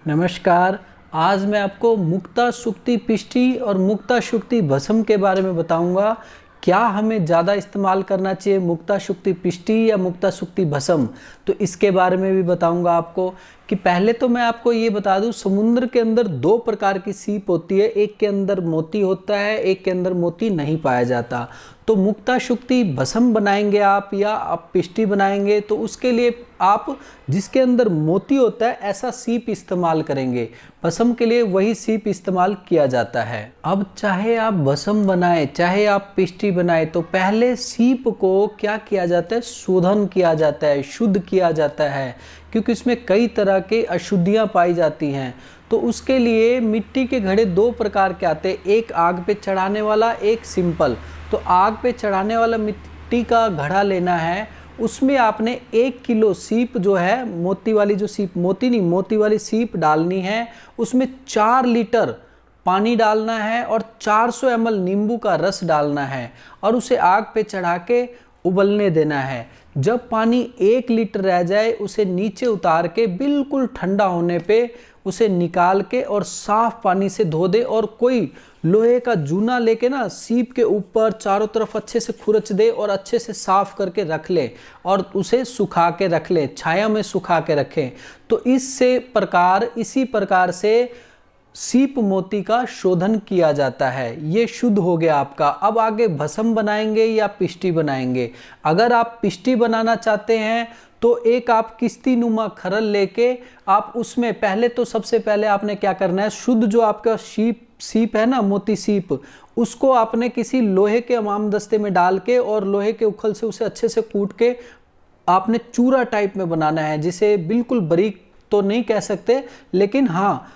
नमस्कार। आज मैं आपको मुक्ता शुक्ति पिष्टी और मुक्ता शुक्ति भस्म के बारे में बताऊंगा। क्या हमें ज़्यादा इस्तेमाल करना चाहिए, मुक्ता शुक्ति पिष्टी या मुक्ता शुक्ति भस्म? तो इसके बारे में भी बताऊंगा आपको। कि पहले तो मैं आपको ये बता दूं, समुद्र के अंदर दो प्रकार की सीप होती है। एक के अंदर मोती होता है, एक के अंदर मोती नहीं पाया जाता। तो मुक्ता शुक्ति भस्म बनाएंगे आप या आप पिष्टी बनाएंगे तो उसके लिए आप जिसके अंदर मोती होता है ऐसा सीप इस्तेमाल करेंगे। भस्म के लिए वही सीप इस्तेमाल किया जाता है। अब चाहे आप भस्म बनाए चाहे आप पिष्टी बनाए तो पहले सीप को क्या किया जाता है, शोधन किया जाता है, शुद्ध किया जाता है, क्योंकि इसमें कई तरह के अशुद्धियाँ पाई जाती हैं। तो उसके लिए मिट्टी के घड़े दो प्रकार के आते हैं, एक आग पे चढ़ाने वाला, एक सिंपल। तो आग पे चढ़ाने वाला मिट्टी का घड़ा लेना है, उसमें आपने 1 किलो सीप जो है, मोती वाली जो सीप, मोती नहीं, मोती वाली सीप डालनी है। उसमें 4 लीटर पानी डालना है और 400 ml नींबू का रस डालना है और उसे आग पे चढ़ा के उबलने देना है। जब पानी 1 लीटर रह जाए उसे नीचे उतार के बिल्कुल ठंडा होने पे उसे निकाल के और साफ पानी से धो दे और कोई लोहे का जूना लेके ना सीप के ऊपर चारों तरफ अच्छे से खुरच दे और अच्छे से साफ करके रख ले और उसे सुखा के रख ले, छाया में सुखा के रखें। तो इसी प्रकार से सीप मोती का शोधन किया जाता है। ये शुद्ध हो गया आपका। अब आगे भस्म बनाएंगे या पिष्टी बनाएंगे। अगर आप पिष्टी बनाना चाहते हैं तो एक आप किस्ती नुमा खरल लेके आप उसमें पहले तो सबसे पहले आपने क्या करना है, शुद्ध जो आपका सीप है ना, मोती सीप, उसको आपने किसी लोहे के हमाम दस्ते में डाल के और लोहे के उखल से उसे अच्छे से कूट के आपने चूरा टाइप में बनाना है, जिसे बिल्कुल बारीक तो नहीं कह सकते लेकिन हाँ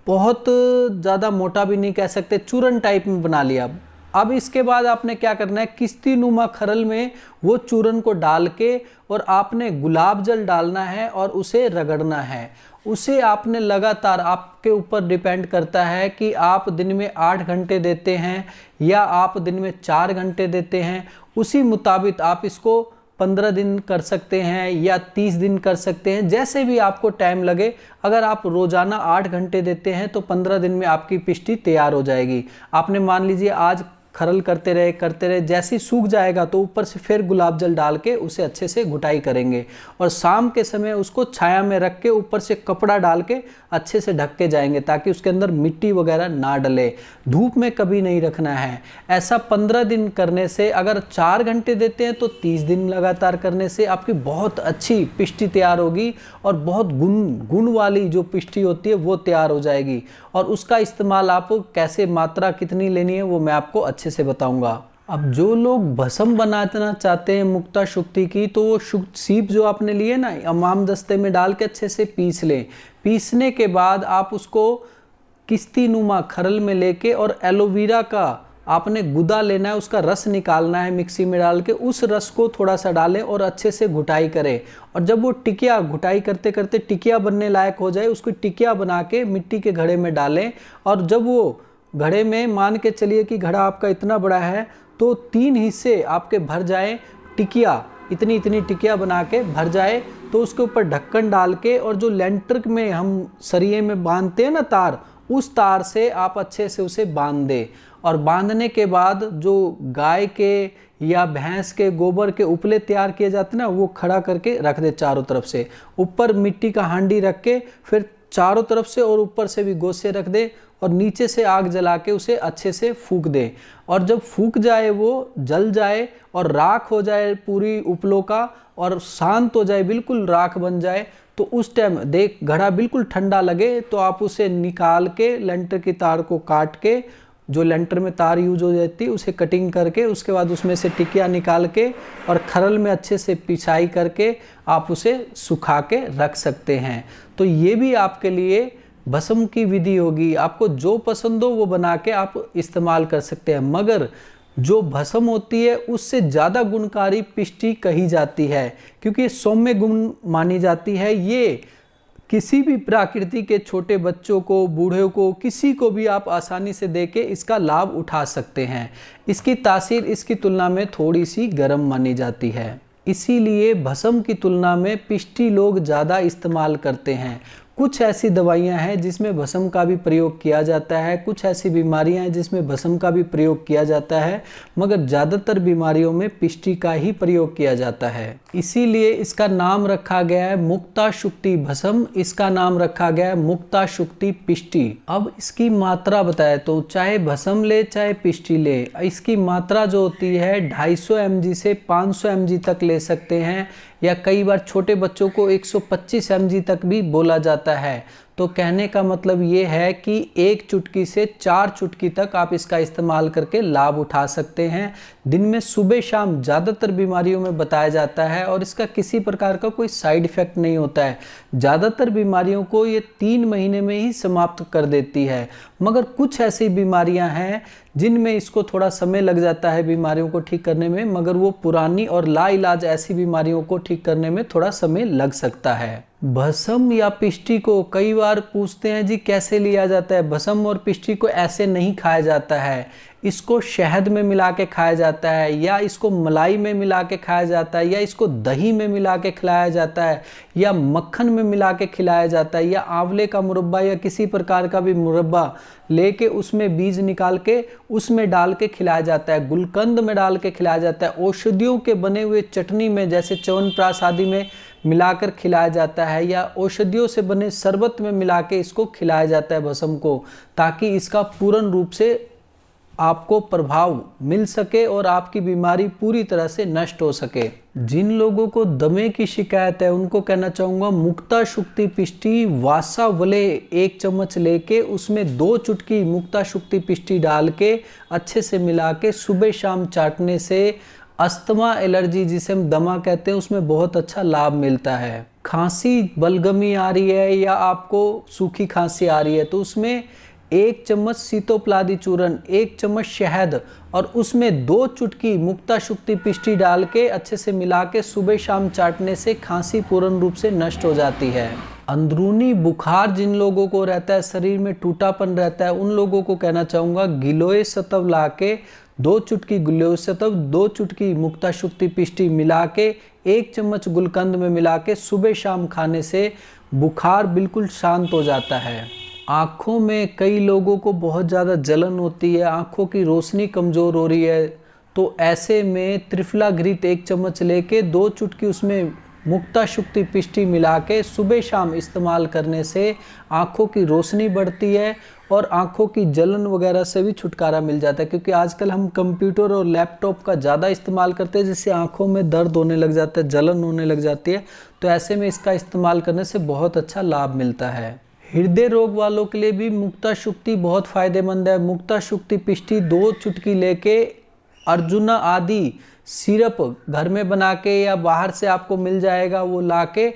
बहुत ज़्यादा मोटा भी नहीं कह सकते, चूरन टाइप में बना लिया। अब इसके बाद आपने क्या करना है, किस्ती नुमा खरल में वो चूरन को डाल के और आपने गुलाब जल डालना है और उसे रगड़ना है। उसे आपने लगातार, आपके ऊपर डिपेंड करता है कि आप दिन में 8 घंटे देते हैं या आप दिन में 4 घंटे देते हैं। उसी मुताबिक आप इसको 15 दिन कर सकते हैं या 30 दिन कर सकते हैं, जैसे भी आपको टाइम लगे। अगर आप रोजाना 8 घंटे देते हैं तो 15 दिन में आपकी पिष्टी तैयार हो जाएगी। आपने मान लीजिए आज खरल करते रहे, जैसे ही सूख जाएगा तो ऊपर से फिर गुलाब जल डाल के उसे अच्छे से घुटाई करेंगे और शाम के समय उसको छाया में रख के ऊपर से कपड़ा डाल के अच्छे से ढक के जाएंगे ताकि उसके अंदर मिट्टी वगैरह ना डले। धूप में कभी नहीं रखना है। ऐसा 15 दिन करने से, अगर 4 घंटे देते हैं तो 30 दिन लगातार करने से आपकी बहुत अच्छी पिष्टी तैयार होगी और बहुत गुण वाली जो पिष्टी होती है वो तैयार हो जाएगी। और उसका इस्तेमाल आप कैसे, मात्रा कितनी लेनी है वो मैं आपको अच्छे से बताऊंगा। अब जो लोग भस्म बनाना चाहते हैं मुक्ता शुक्ति की, तो वो सीप जो आपने लिए ना, हमाम दस्ते में डाल के अच्छे से पीस लें। पीसने के बाद आप उसको किस्ती नुमा खरल में लेके और एलोवेरा का आपने गुदा लेना है, उसका रस निकालना है मिक्सी में डाल के। उस रस को थोड़ा सा डालें और अच्छे से घुटाई करें। और जब वो टिकिया, घुटाई करते करते टिकिया बनने लायक हो जाए, उसको टिकिया बना के मिट्टी के घड़े में डालें। और जब वो घड़े में, मान के चलिए कि घड़ा आपका इतना बड़ा है तो 3 हिस्से आपके भर जाए, टिकिया इतनी टिकिया बना के भर जाए, तो उसके ऊपर ढक्कन डाल के और जो लेंटर में हम सरिये में बांधते हैं ना तार, उस तार से आप अच्छे से उसे बांध दें। और बांधने के बाद जो गाय के या भैंस के गोबर के उपले तैयार किए जाते हैं ना, वो खड़ा करके रख दे चारों तरफ से। ऊपर मिट्टी का हांडी रख के फिर चारों तरफ से और ऊपर से भी गोसे रख दे और नीचे से आग जला के उसे अच्छे से फूंक दे। और जब फूंक जाए, वो जल जाए और राख हो जाए पूरी उपलों का और शांत हो जाए, बिल्कुल राख बन जाए, तो उस टाइम देख घड़ा बिल्कुल ठंडा लगे तो आप उसे निकाल के लेंटर की तार को काट के, जो लेंटर में तार यूज हो जाती है उसे कटिंग करके, उसके बाद उसमें से टिकिया निकाल के और खरल में अच्छे से पिसाई करके आप उसे सुखा के रख सकते हैं। तो ये भी आपके लिए भस्म की विधि होगी। आपको जो पसंद हो वो बना के आप इस्तेमाल कर सकते हैं। मगर जो भस्म होती है उससे ज़्यादा गुणकारी पिष्टी कही जाती है, क्योंकि सौम्य गुण मानी जाती है। ये किसी भी प्रकृति के छोटे बच्चों को, बूढ़े को, किसी को भी आप आसानी से दे के इसका लाभ उठा सकते हैं। इसकी तासीर इसकी तुलना में थोड़ी सी गर्म मानी जाती है। इसीलिए भस्म की तुलना में पिष्टी लोग ज़्यादा इस्तेमाल करते हैं। कुछ ऐसी दवाइयां हैं जिसमें भस्म का भी प्रयोग किया जाता है, कुछ ऐसी बीमारियां हैं जिसमें भस्म का भी प्रयोग किया जाता है, मगर ज़्यादातर बीमारियों में पिष्टी का ही प्रयोग किया जाता है। इसीलिए इसका नाम रखा गया है मुक्ताशुक्ति भस्म, इसका नाम रखा गया है मुक्ताशुक्ति पिष्टी। अब इसकी मात्रा बताए तो चाहे भस्म ले चाहे पिष्टी ले, इसकी मात्रा जो होती है 250 mg से 500 mg तक ले सकते हैं, या कई बार छोटे बच्चों को 125 mg तक भी बोला जाता है। तो कहने का मतलब ये है कि 1 चुटकी से 4 चुटकी तक आप इसका इस्तेमाल करके लाभ उठा सकते हैं। दिन में सुबह शाम ज़्यादातर बीमारियों में बताया जाता है और इसका किसी प्रकार का कोई साइड इफ़ेक्ट नहीं होता है। ज़्यादातर बीमारियों को ये 3 महीने में ही समाप्त कर देती है, मगर कुछ ऐसी बीमारियां हैं जिनमें इसको थोड़ा समय लग जाता है बीमारियों को ठीक करने में, मगर वो पुरानी और लाइलाज ऐसी बीमारियों को ठीक करने में थोड़ा समय लग सकता है। भस्म या पिष्टी को कई बार पूछते हैं जी कैसे लिया जाता है। भस्म और पिष्टी को ऐसे नहीं खाया जाता है, इसको शहद में मिला के खाया जाता है, या इसको मलाई में मिला के खाया जाता है, या इसको दही में मिला के खिलाया जाता है, या मक्खन में मिला के खिलाया जाता है, या आंवले का मुरब्बा या किसी प्रकार का भी मुरब्बा लेके उसमें बीज निकाल के उसमें डाल के खिलाया जाता है, गुलकंद में डाल के खिलाया जाता है, औषधियों के बने हुए चटनी में जैसे च्यवनप्राश आदि में मिलाकर खिलाया जाता है, या औषधियों से बने शरबत में मिला के इसको खिलाया जाता है भस्म को, ताकि इसका पूर्ण रूप से आपको प्रभाव मिल सके और आपकी बीमारी पूरी तरह से नष्ट हो सके। जिन लोगों को दमे की शिकायत है उनको कहना चाहूँगा मुक्ताशुक्ति पिष्टी वासावले 1 चम्मच लेके उसमें 2 चुटकी मुक्ताशुक्ति पिष्टी डाल के अच्छे से मिला के सुबह शाम चाटने से अस्थमा एलर्जी जिसे हम दमा कहते हैं उसमें बहुत अच्छा लाभ मिलता है। खांसी बलगमी आ रही है या आपको सूखी खांसी आ रही है तो उसमें 1 चम्मच सीतोपलादी चूर्ण, 1 चम्मच शहद और उसमें 2 चुटकी मुक्ताशुक्ति पिष्टी डाल के अच्छे से मिला के सुबह शाम चाटने से खांसी पूर्ण रूप से नष्ट हो जाती है। अंदरूनी बुखार जिन लोगों को रहता है, शरीर में टूटापन रहता है, उन लोगों को कहना चाहूँगा गिलोय सत्व ला के 2 चुटकी गिलोय सत्व, 2 चुटकी मुक्ताशुक्ति पिष्टी मिला के 1 चम्मच गुलकंद में मिला के सुबह शाम खाने से बुखार बिल्कुल शांत हो जाता है। आँखों में कई लोगों को बहुत ज़्यादा जलन होती है, आँखों की रोशनी कमज़ोर हो रही है, तो ऐसे में त्रिफला घृत 1 चम्मच लेके 2 चुटकी उसमें मुक्ताशुक्ति पिष्टी मिला के सुबह शाम इस्तेमाल करने से आँखों की रोशनी बढ़ती है और आँखों की जलन वगैरह से भी छुटकारा मिल जाता है। क्योंकि आजकल हम कंप्यूटर और लैपटॉप का ज़्यादा इस्तेमाल करते हैं जिससे आँखों में दर्द होने लग जाता है, जलन होने लग जाती है, तो ऐसे में इसका इस्तेमाल करने से बहुत अच्छा लाभ मिलता है। हृदय रोग वालों के लिए भी मुक्ताशुक्ति बहुत फ़ायदेमंद है। मुक्ताशुक्ति पिष्टी 2 चुटकी लेके अर्जुना आदि सिरप घर में बना के या बाहर से आपको मिल जाएगा वो लाके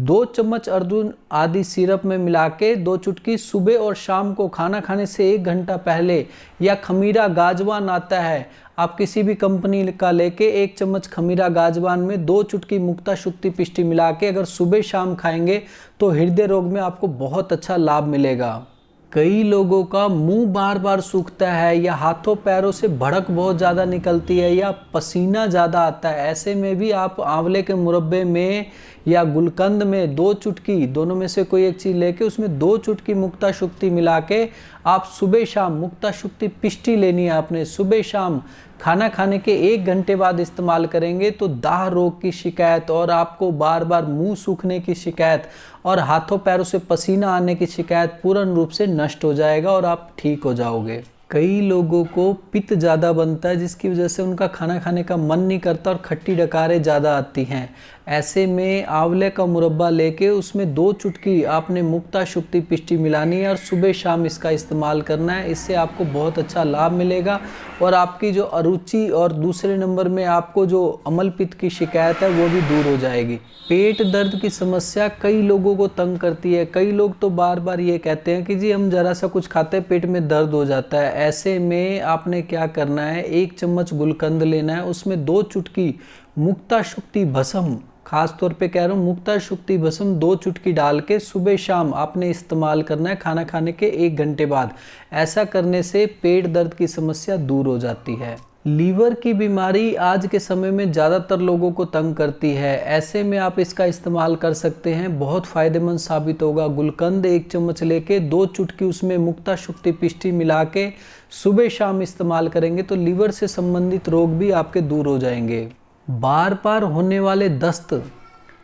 2 चम्मच अर्जुन आदि सिरप में मिला के 2 चुटकी सुबह और शाम को खाना खाने से 1 घंटा पहले, या खमीरा गाजवान आता है आप किसी भी कंपनी का लेके 1 चम्मच खमीरा गाजवान में 2 चुटकी मुक्ताशुक्ति पिष्टी मिला के अगर सुबह शाम खाएंगे तो हृदय रोग में आपको बहुत अच्छा लाभ मिलेगा। कई लोगों का मुंह बार बार सूखता है, या हाथों पैरों से भड़क बहुत ज़्यादा निकलती है, या पसीना ज़्यादा आता है, ऐसे में भी आप आंवले के मुरब्बे में या गुलकंद में 2 चुटकी, दोनों में से कोई एक चीज़ लेके उसमें 2 चुटकी मुक्ताशुक्ति मिला के आप सुबह शाम मुक्ताशुक्ति पिष्टी लेनी है आपने, सुबह शाम खाना खाने के 1 घंटे बाद इस्तेमाल करेंगे तो दाह रोग की शिकायत और आपको बार बार मुंह सूखने की शिकायत और हाथों पैरों से पसीना आने की शिकायत पूर्ण रूप से नष्ट हो जाएगा और आप ठीक हो जाओगे। कई लोगों को पित्त ज़्यादा बनता है जिसकी वजह से उनका खाना खाने का मन नहीं करता और खट्टी डकारें ज़्यादा आती हैं। ऐसे में आंवले का मुरब्बा लेके उसमें 2 चुटकी आपने मुक्ताशुक्ति पिष्टी मिलानी है और सुबह शाम इसका इस्तेमाल करना है। इससे आपको बहुत अच्छा लाभ मिलेगा और आपकी जो अरुचि और दूसरे नंबर में आपको जो अम्ल पित्त की शिकायत है वो भी दूर हो जाएगी। पेट दर्द की समस्या कई लोगों को तंग करती है। कई लोग तो बार बार ये कहते हैं कि जी हम ज़रा सा कुछ खाते हैं पेट में दर्द हो जाता है। ऐसे में आपने क्या करना है, 1 चम्मच गुलकंद लेना है, उसमें 2 चुटकी मुक्ताशुक्ति भस्म, खास तौर पे कह रहा हूँ मुक्ताशुक्ति भस्म 2 चुटकी डाल के सुबह शाम आपने इस्तेमाल करना है खाना खाने के 1 घंटे बाद। ऐसा करने से पेट दर्द की समस्या दूर हो जाती है। लीवर की बीमारी आज के समय में ज़्यादातर लोगों को तंग करती है। ऐसे में आप इसका इस्तेमाल कर सकते हैं, बहुत फ़ायदेमंद साबित होगा। गुलकंद 1 चम्मच लेके 2 चुटकी उसमें मुक्ता शुक्ति पिष्टी मिला के सुबह शाम इस्तेमाल करेंगे तो लीवर से संबंधित रोग भी आपके दूर हो जाएंगे। बार बार होने वाले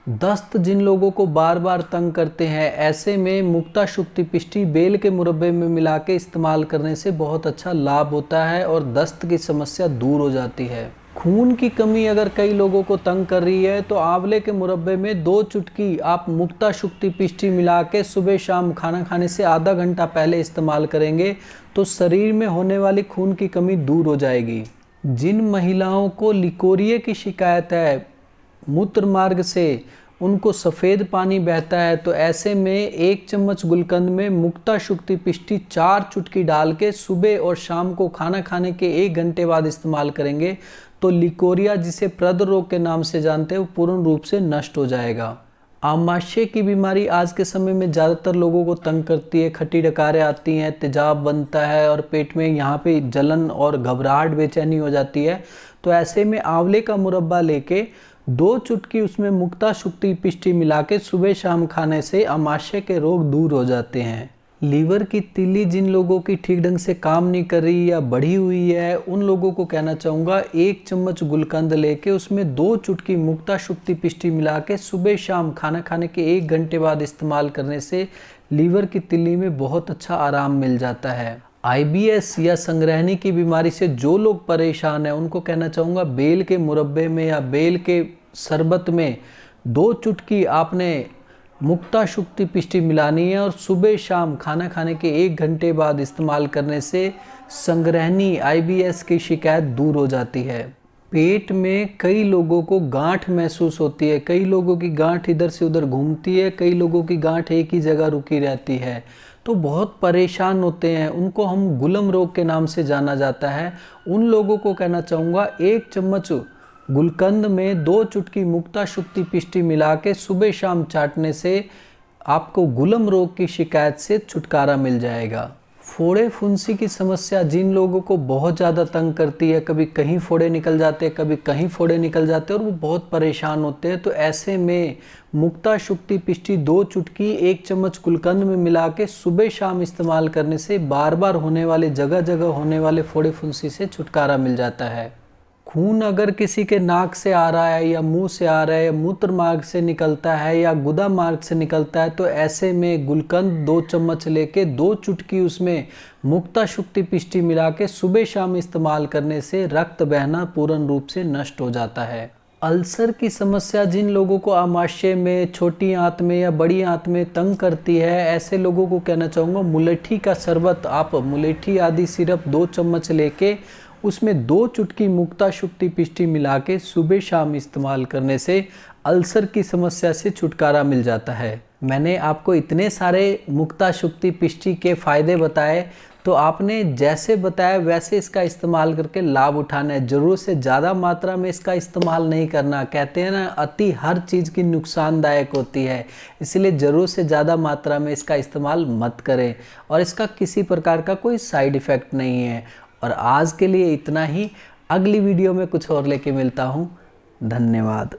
दस्त जिन लोगों को बार बार तंग करते हैं, ऐसे में मुक्ता शुक्ति पिष्टी बेल के मुरब्बे में मिला के इस्तेमाल करने से बहुत अच्छा लाभ होता है और दस्त की समस्या दूर हो जाती है। खून की कमी अगर कई लोगों को तंग कर रही है तो आंवले के मुरब्बे में 2 चुटकी आप मुक्ता शुक्ति पिष्टी मिला के सुबह शाम खाना खाने से आधा घंटा पहले इस्तेमाल करेंगे तो शरीर में होने वाली खून की कमी दूर हो जाएगी। जिन महिलाओं को लिकोरिया की शिकायत है, मूत्र मार्ग से उनको सफ़ेद पानी बहता है, तो ऐसे में 1 चम्मच गुलकंद में मुक्ता शुक्ति पिष्टी 4 चुटकी डाल के सुबह और शाम को खाना खाने के 1 घंटे बाद इस्तेमाल करेंगे तो लिकोरिया, जिसे प्रद रोग के नाम से जानते हैं, वो पूर्ण रूप से नष्ट हो जाएगा। आमाशय की बीमारी आज के समय में ज़्यादातर लोगों को तंग करती है। खट्टी डकारें आती हैं, तेजाब बनता है और पेट में यहाँ पे जलन और घबराहट, बेचैनी हो जाती है। तो ऐसे में आंवले का मुरब्बा लेके 2 चुटकी उसमें मुक्ता शुक्ति पिष्टी मिला के सुबह शाम खाने से आमाशय के रोग दूर हो जाते हैं। लीवर की तिल्ली जिन लोगों की ठीक ढंग से काम नहीं कर रही या बढ़ी हुई है, उन लोगों को कहना चाहूँगा 1 चम्मच गुलकंद लेके उसमें 2 चुटकी मुक्ता शुक्ति पिष्टी मिला के सुबह शाम खाना खाने के 1 घंटे बाद इस्तेमाल करने से लीवर की तिल्ली में बहुत अच्छा आराम मिल जाता है। IBS या संग्रहणी की बीमारी से जो लोग परेशान हैं उनको कहना चाहूँगा बेल के मुरब्बे में या बेल के शरबत में 2 चुटकी आपने मुक्ता शुक्ति पिष्टी मिलानी है और सुबह शाम खाना खाने के 1 घंटे बाद इस्तेमाल करने से संग्रहणी IBS की शिकायत दूर हो जाती है। पेट में कई लोगों को गांठ महसूस होती है, कई लोगों की गांठ इधर से उधर घूमती है, कई लोगों की गांठ एक ही जगह रुकी रहती है, तो बहुत परेशान होते हैं। उनको हम गुलम रोग के नाम से जाना जाता है। उन लोगों को कहना चाहूँगा 1 चम्मच गुलकंद में 2 चुटकी मुक्ता शुक्ति पिष्टी मिला के सुबह शाम चाटने से आपको गुलम रोग की शिकायत से छुटकारा मिल जाएगा। फोड़े फुंसी की समस्या जिन लोगों को बहुत ज़्यादा तंग करती है, कभी कहीं फोड़े निकल जाते हैं, कभी कहीं फोड़े निकल जाते हैं और वो बहुत परेशान होते हैं, तो ऐसे में मुक्ता शुक्ति पिष्टी 2 चुटकी 1 चम्मच गुलकंद में मिला के सुबह शाम इस्तेमाल करने से बार बार होने वाले, जगह जगह होने वाले फोड़े फुंसी से छुटकारा मिल जाता है। खून अगर किसी के नाक से आ रहा है या मुंह से आ रहा है या मूत्र मार्ग से निकलता है या गुदा मार्ग से निकलता है, तो ऐसे में गुलकंद 2 चम्मच लेके 2 चुटकी उसमें मुक्ता शुक्ति पिष्टी मिला के सुबह शाम इस्तेमाल करने से रक्त बहना पूर्ण रूप से नष्ट हो जाता है। अल्सर की समस्या जिन लोगों को आमाशय में, छोटी आंत में या बड़ी आंत में तंग करती है, ऐसे लोगों को कहना चाहूँगा मुलेठी का शरबत, आप मुलेठी आदि सिरप 2 चम्मच लेके उसमें 2 चुटकी मुक्ता शुक्ति पिष्टी मिला के सुबह शाम इस्तेमाल करने से अल्सर की समस्या से छुटकारा मिल जाता है। मैंने आपको इतने सारे मुक्ता शुक्ति पिष्टी के फ़ायदे बताए, तो आपने जैसे बताया वैसे इसका इस्तेमाल करके लाभ उठाना है। ज़रूरत से ज़्यादा मात्रा में इसका इस्तेमाल नहीं करना। कहते हैं ना, अति हर चीज़ की नुकसानदायक होती है, इसलिए ज़रूरत से ज़्यादा मात्रा में इसका इस्तेमाल मत करें और इसका किसी प्रकार का कोई साइड इफ़ेक्ट नहीं है। और आज के लिए इतना ही। अगली वीडियो में कुछ और लेके मिलता हूँ। धन्यवाद।